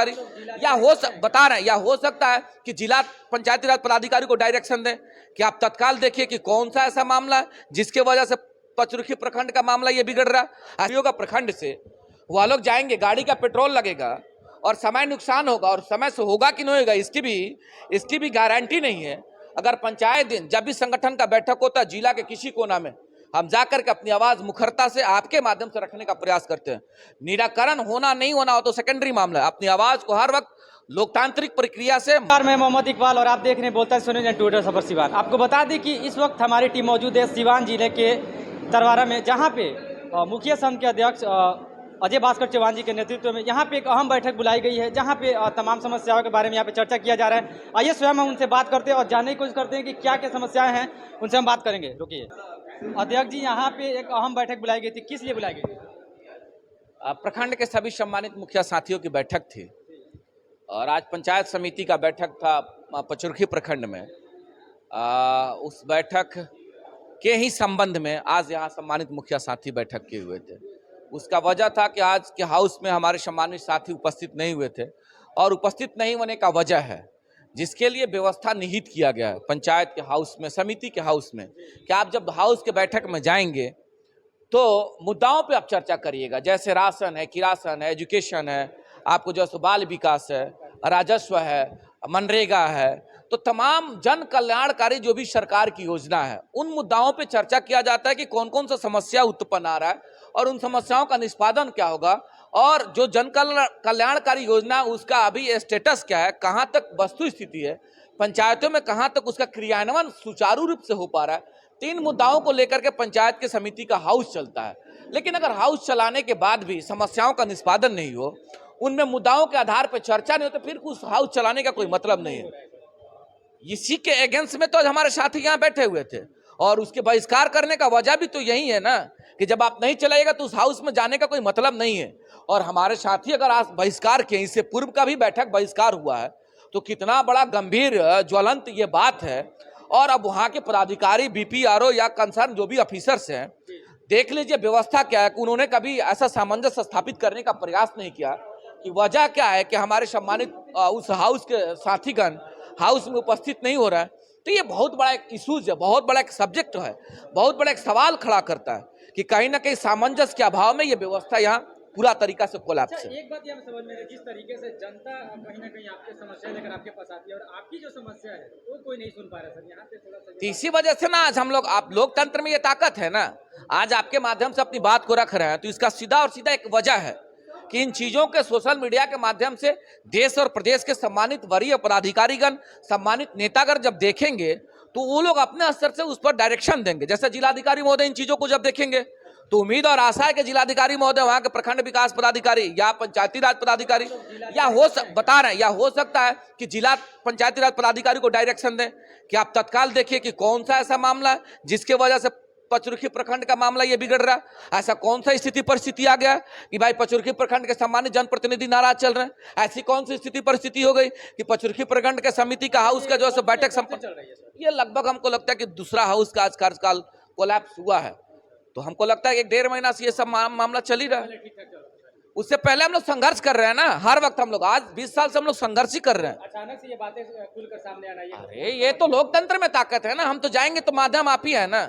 पदाधिकारी, बता रहे हैं, या हो सकता है कि जिला पंचायती राज पदाधिकारी को डायरेक्शन दें कि आप तत्काल देखिए कि कौन सा ऐसा मामला है जिसके वजह से पचरुखी प्रखंड का मामला ये बिगड़ रहा है। का प्रखंड से वह लोग जाएंगे, गाड़ी का पेट्रोल लगेगा और समय नुकसान होगा, और समय से होगा कि नहीं होगा इसकी भी गारंटी नहीं है। अगर पंचायत दिन जब भी संगठन का बैठक होता है, जिला के किसी कोना में हम जाकर के अपनी आवाज मुखरता से आपके माध्यम से रखने का प्रयास करते हैं। निराकरण होना नहीं होना हो तो सेकेंडरी मामला है, अपनी आवाज को हर वक्त लोकतांत्रिक प्रक्रिया से। मैं मोहम्मद इकबाल और आप देख रहे हैं बोलता है सुनिए ट्विटर सफर सिवान। आपको बता दें कि इस वक्त हमारी टीम मौजूद है सिवान जिले के तरवारा में, जहां पे मुखिया संघ के अध्यक्ष अजय भास्कर चौहान जी के नेतृत्व में यहाँ पे एक अहम बैठक बुलाई गई है, जहाँ पे तमाम समस्याओं के बारे में यहाँ पे चर्चा किया जा रहा है। आइए स्वयं हम उनसे बात करते हैं और जानने की कोशिश करते हैं कि क्या क्या समस्याएं हैं, उनसे हम बात करेंगे। रुकिए अध्यक्ष जी, यहाँ पे एक अहम बैठक बुलाई गई थी, किस लिए बुलाई गई? प्रखंड के सभी सम्मानित मुखिया साथियों की बैठक थी और आज पंचायत समिति का बैठक था पचरुखी प्रखंड में। उस बैठक के ही संबंध में आज यहाँ सम्मानित मुखिया साथी बैठक किए हुए थे। उसका वजह था कि आज के हाउस में हमारे सम्मानित साथी उपस्थित नहीं हुए थे, और उपस्थित नहीं होने का वजह है जिसके लिए व्यवस्था निहित किया गया है पंचायत के हाउस में, समिति के हाउस में, कि आप जब हाउस के बैठक में जाएंगे तो मुद्दाओं पे आप चर्चा करिएगा, जैसे राशन है, किरासन है, एजुकेशन है, आपको जो बाल विकास है, राजस्व है, मनरेगा है, तो तमाम जन कल्याणकारी जो भी सरकार की योजना है उन मुद्दाओं पे चर्चा किया जाता है कि कौन कौन सा समस्या उत्पन्न आ रहा है और उन समस्याओं का निष्पादन क्या होगा, और जो जन कल्याणकारी योजना उसका अभी स्टेटस क्या है, कहाँ तक वस्तु स्थिति है, पंचायतों में कहाँ तक उसका क्रियान्वयन सुचारू रूप से हो पा रहा है। तीन मुद्दाओं को लेकर के पंचायत के समिति का हाउस चलता है। लेकिन अगर हाउस चलाने के बाद भी समस्याओं का निष्पादन नहीं हो, उनमें मुद्दाओं के आधार पर चर्चा नहीं हो, तो फिर उस हाउस चलाने का कोई मतलब नहीं है। इसी के अगेंस्ट में तो हमारे साथी यहाँ बैठे हुए थे, और उसके बहिष्कार करने का वजह भी तो यही है ना कि जब आप नहीं चलाइएगा तो उस हाउस में जाने का कोई मतलब नहीं है। और हमारे साथी अगर आज बहिष्कार के, इससे पूर्व का भी बैठक बहिष्कार हुआ है, तो कितना बड़ा गंभीर ज्वलंत ये बात है। और अब वहाँ के पदाधिकारी, बीपीआरओ या कंसर्न जो भी ऑफिसर्स हैं, देख लीजिए व्यवस्था क्या है। उन्होंने कभी ऐसा सामंजस्य स्थापित करने का प्रयास नहीं किया कि वजह क्या है कि हमारे सम्मानित उस हाउस के साथीगण हाउस में उपस्थित नहीं हो रहा है। तो ये बहुत बड़ा एक इशूज है, बहुत बड़ा एक सब्जेक्ट है, बहुत बड़ा एक सवाल खड़ा करता है कि कहीं ना कहीं सामंजस्य के अभाव में ये व्यवस्था यहाँ पूरा तरीका से कोलैप्स है। एक बात ये हम समझ में, जिस तरीके से जनता कहीं ना कहीं आपके समस्या लेकर आपके पास आती है और आपकी जो समस्या है वो कोई नहीं सुन पा रहा सर, यहाँ पे थोड़ा सा इसी वजह से ना आज हम लोग, आप लोकतंत्र में ये ताकत है ना, आज आपके माध्यम से अपनी बात को रख रहे हैं, तो इसका सीधा और सीधा एक वजह है कि इन चीजों के सोशल मीडिया के माध्यम से देश और प्रदेश के सम्मानित वरीय पदाधिकारीगण, सम्मानित नेतागण जब देखेंगे तो वो लोग अपने स्तर से उस पर डायरेक्शन देंगे। जैसे जिलाधिकारी महोदय इन चीजों को जब देखेंगे तो उम्मीद और आशा है कि जिलाधिकारी महोदय, वहां के प्रखंड विकास पदाधिकारी या पंचायती राज पदाधिकारी, बता रहे हैं, या हो सकता है कि जिला पंचायती राज पदाधिकारी को डायरेक्शन दें कि आप तत्काल देखिए कि कौन सा ऐसा मामला है जिसके वजह से पचरुखी प्रखंड का मामला ये बिगड़ रहा है। ऐसा कौन सा स्थिति परिस्थिति आ गया कि भाई पचरुखी प्रखंड के सम्मानित जनप्रतिनिधि नाराज चल रहे हैं? ऐसी कौन सी स्थिति परिस्थिति हो गई कि पचरुखी प्रखंड के समिति का हाउस का जो है बैठक संपन्न, ये लगभग हमको लगता है कि दूसरा हाउस का आज कार्यकाल कोलैप्स हुआ है। तो हमको लगता है कि 1.5 महीना से ये सब मामला चल ही रहा है। उससे पहले हम लोग संघर्ष कर रहे हैं ना, हर वक्त हम लोग, आज 20 साल से हम लोग संघर्ष ही कर रहे हैं। अचानक से ये बातें खुलकर सामने आना, अरे ये तो लोकतंत्र में ताकत है ना, हम तो जाएंगे तो माध्यम आप ही है ना,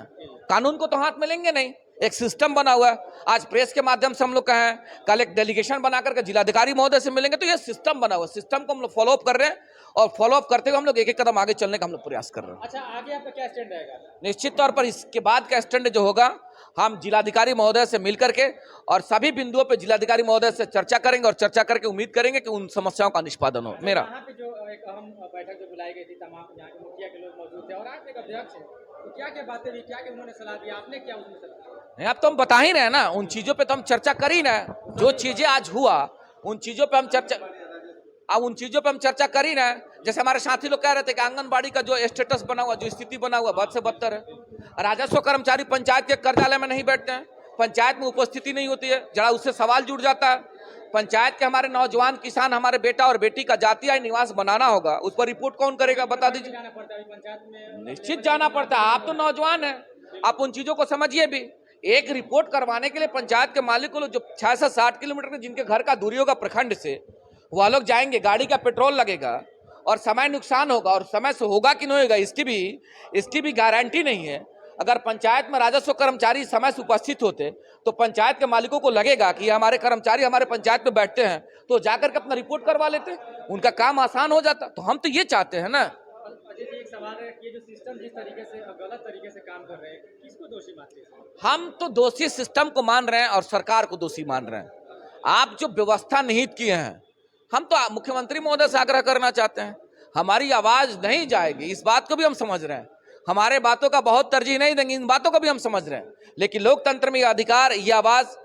कानून को तो हाथ में लेंगे नहीं। एक सिस्टम बना हुआ है, आज प्रेस के माध्यम से हम लोग कहें, कल एक डेलीगेशन बना करके जिलाधिकारी महोदय से मिलेंगे, तो ये सिस्टम बना हुआ है, सिस्टम को हम लोग फॉलोअप कर रहे हैं, और फॉलोअप करते हुए हम लोग एक एक कदम आगे चलने का हम लोग प्रयास कर रहे हैं। अच्छा, आगे आपका क्या स्टैंड रहेगा? निश्चित तौर पर इसके बाद का स्टैंड जो होगा, हम जिलाधिकारी महोदय से मिलकर के और सभी बिंदुओं पे जिलाधिकारी महोदय से चर्चा करेंगे, और चर्चा करके उम्मीद करेंगे कि उन समस्याओं का निष्पादन हो। मेरा यहाँ पे जो एक अहम बैठक जो बुलाई गई थी, तमाम यहाँ के मुखिया के लोग मौजूद थे और आप एक अध्यक्ष है, तो क्या क्या बातें हुई, क्या क्या उन्होंने सलाह दी, आपने क्या उसमें सलाह? अब तो हम बता ही रहे हैं ना, उन चीजों पे तो हम चर्चा कर ही रहे, जो चीजें आज हुआ उन चीजों पे हम चर्चा कर ही रहे। जैसे हमारे साथी लोग कह रहे थे कि आंगनबाड़ी का जो स्टेटस बना हुआ, जो स्थिति बना हुआ, बद से बदतर है। राजस्व कर्मचारी पंचायत के कार्यालय में नहीं बैठते हैं, पंचायत में उपस्थिति नहीं होती है, जरा उससे सवाल जुड़ जाता है। पंचायत के हमारे नौजवान किसान, हमारे बेटा और बेटी का जातीय निवास बनाना होगा, उस पर रिपोर्ट कौन करेगा, बता दीजिए। निश्चित जाना पड़ता है, आप तो नौजवान हैं, आप उन चीजों को समझिए भी। एक रिपोर्ट करवाने के लिए पंचायत के मालिक को जो 66-60 किलोमीटर जिनके घर का दूरी होगा प्रखंड से, वह लोग जाएंगे, गाड़ी का पेट्रोल लगेगा और समय नुकसान होगा, और समय से होगा कि नहीं होगा इसकी भी गारंटी नहीं है। अगर पंचायत में राजस्व कर्मचारी समय से उपस्थित होते तो पंचायत के मालिकों को लगेगा कि हमारे कर्मचारी हमारे पंचायत में बैठते हैं, तो जाकर के अपना रिपोर्ट करवा लेते, उनका काम आसान हो जाता। तो हम तो ये चाहते हैं ना। अजय जी, एक सवाल है कि ये जो सिस्टम जिस तरीके से गलत तरीके से काम कर रहे हैं, किसको दोषी मानते हैं? हम तो दोषी सिस्टम को मान रहे हैं और सरकार को दोषी मान रहे हैं। आप जो व्यवस्था निहित किए हैं, हम तो मुख्यमंत्री महोदय से आग्रह करना चाहते हैं, हमारी आवाज नहीं जाएगी, इस बात को भी हम समझ रहे हैं, हमारे बातों का बहुत तरजीह नहीं देंगे, इन बातों को भी हम समझ रहे हैं, लेकिन लोकतंत्र में ये अधिकार, ये आवाज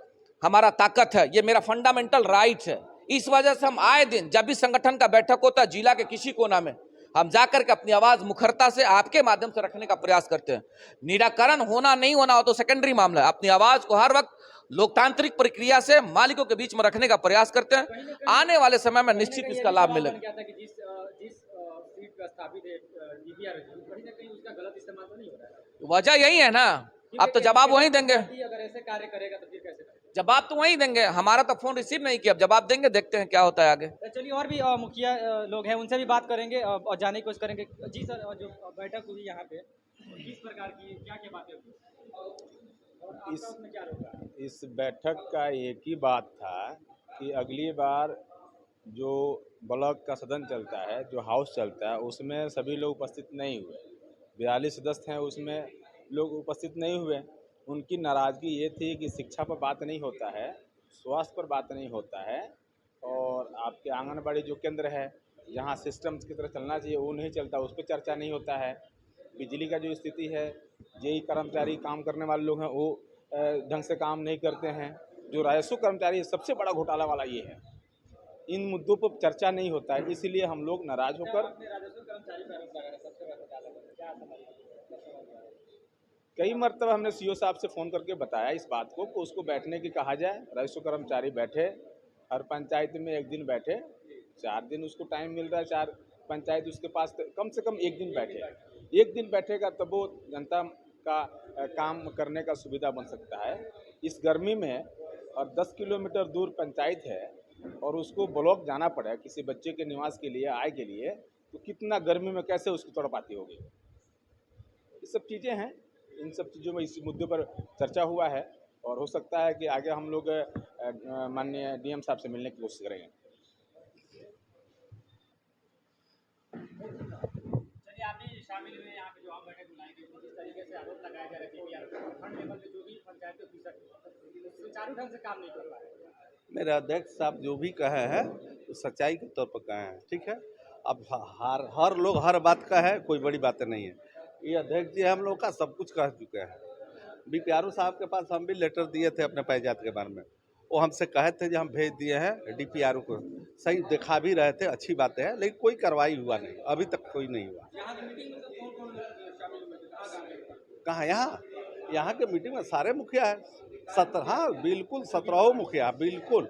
हमारा ताकत है, ये मेरा फंडामेंटल राइट है। इस वजह से हम आए दिन जब भी संगठन का बैठक होता है, जिला के किसी कोना में हम जाकर के अपनी आवाज मुखरता से आपके माध्यम से रखने का प्रयास करते हैं। निराकरण होना नहीं होना हो तो सेकेंडरी मामला है, अपनी आवाज को हर वक्त लोकतांत्रिक प्रक्रिया से मालिकों के बीच में रखने का प्रयास करते हैं। आने वाले समय में निश्चित इसका लाभ मिलेगा। जिस सीट पर स्थापित है डीपीआर, कहीं ना कहीं उसका गलत इस्तेमाल तो नहीं हो रहा है? वजह यही है ना, अब तो जवाब वही देंगे, अगर ऐसे कार्य करेगा तो फिर कैसे करेगा? जवाब तो वही देंगे। हमारा तो फोन रिसीव नहीं किया, अब जवाब देंगे, देखते हैं क्या होता है आगे। चलिए, और भी मुखिया लोग हैं, उनसे भी बात करेंगे और जानने की कोशिश करेंगे। जी सर, जो बैठक हुई यहाँ पे, किस प्रकार की क्या क्या बातें हुई और आपका उसमें क्या रोक रहा है? इस बैठक का एक ही बात था कि अगली बार जो ब्लॉक का सदन चलता है, जो हाउस चलता है, उसमें सभी लोग उपस्थित नहीं हुए। 42 सदस्य हैं, उसमें लोग उपस्थित नहीं हुए। उनकी नाराज़गी ये थी कि शिक्षा पर बात नहीं होता है, स्वास्थ्य पर बात नहीं होता है, और आपके आंगनबाड़ी जो केंद्र है, जहाँ सिस्टम की तरह चलना चाहिए वो नहीं चलता, उस पर चर्चा नहीं होता है। बिजली का जो स्थिति है, जेई कर्मचारी काम करने वाले लोग हैं वो ढंग से काम नहीं करते हैं। जो राजस्व कर्मचारी, सबसे बड़ा घोटाला वाला ये है। इन मुद्दों पर चर्चा नहीं होता है, इसीलिए हम लोग नाराज होकर कई मरतबा हमने सीओ साहब से फ़ोन करके बताया इस बात को कि उसको बैठने की कहा जाए। राजस्व कर्मचारी बैठे, हर पंचायत में एक दिन बैठे, 4 दिन उसको टाइम मिल रहा है, 4 पंचायत उसके पास, कम से कम एक दिन बैठे। एक दिन बैठेगा तब वो जनता का काम करने का सुविधा बन सकता है। इस गर्मी में और 10 किलोमीटर दूर पंचायत है और उसको ब्लॉक जाना पड़े किसी बच्चे के निवास के लिए, आय के लिए, तो कितना गर्मी में कैसे उसकी तड़पाती होगी। ये सब चीज़ें हैं, इन सब चीज़ों में इस मुद्दे पर चर्चा हुआ है और हो सकता है कि आगे हम लोग माननीय डीएम साहब से मिलने की कोशिश करेंगे। चलिए, आप भी शामिल हुए यहाँ पे जो हम बैठक बुलाई गई, जिस तरीके से आरोप लगाया जा रहा है फंड लेवल पे जो भी पंचायत के ऑफिसर सुचारू ढंग से काम नहीं कर पा रहे। मेरे अध्यक्ष साहब जो भी कहे हैं तो सच्चाई के तौर पर कहे हैं, ठीक है। अब हर लोग हर बात का है, कोई बड़ी बातें नहीं है। ये अध्यक्ष जी हम लोग का सब कुछ कह चुके हैं। बीपीआरओ साहब के पास हम भी लेटर दिए थे अपने पंचायत के बारे में, वो हमसे कहे थे कि हम भेज दिए हैं डीपीआरओ को, सही दिखा भी रहे थे, अच्छी बातें हैं, लेकिन कोई कार्रवाई हुआ नहीं, अभी तक कोई नहीं हुआ। कहाँ? यहाँ के मीटिंग में सारे मुखिया है, 17, हाँ बिल्कुल 17 मुखिया, बिल्कुल